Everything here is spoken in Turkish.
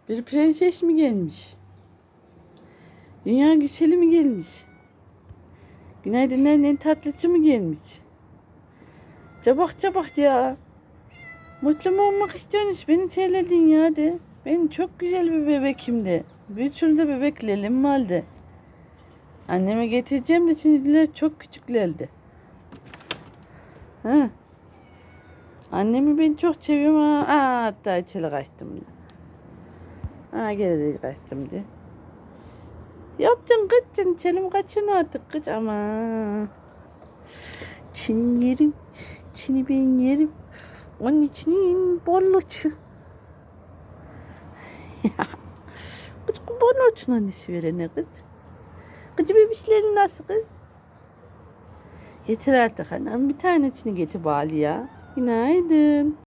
Bir prenses mi gelmiş? Dünya güzeli mi gelmiş? Günaydınların en tatlıcı mı gelmiş? Cabak cabak ya. Mutlu mu olmak istiyorsunuz? Beni söyledin ya de. Ben çok güzel bir bebekim de. Bir şurada bebeklerim vardı. Anneme getireceğim de şimdiler çok küçüklerdi. Ha. Annemi ben çok seviyorum ha. Hatta içeri kaçtım. Geri de kaçtım de. Yaptın kızın çelim kaçını artık kız ama. Çin'i yerim. Çin'i ben yerim. Onun için bolluçu. Kız bolluçun annesi verene kız. Kız bebişlerin nasıl kız? Getir artık anam bir tanesini getir bari ya. Günaydın.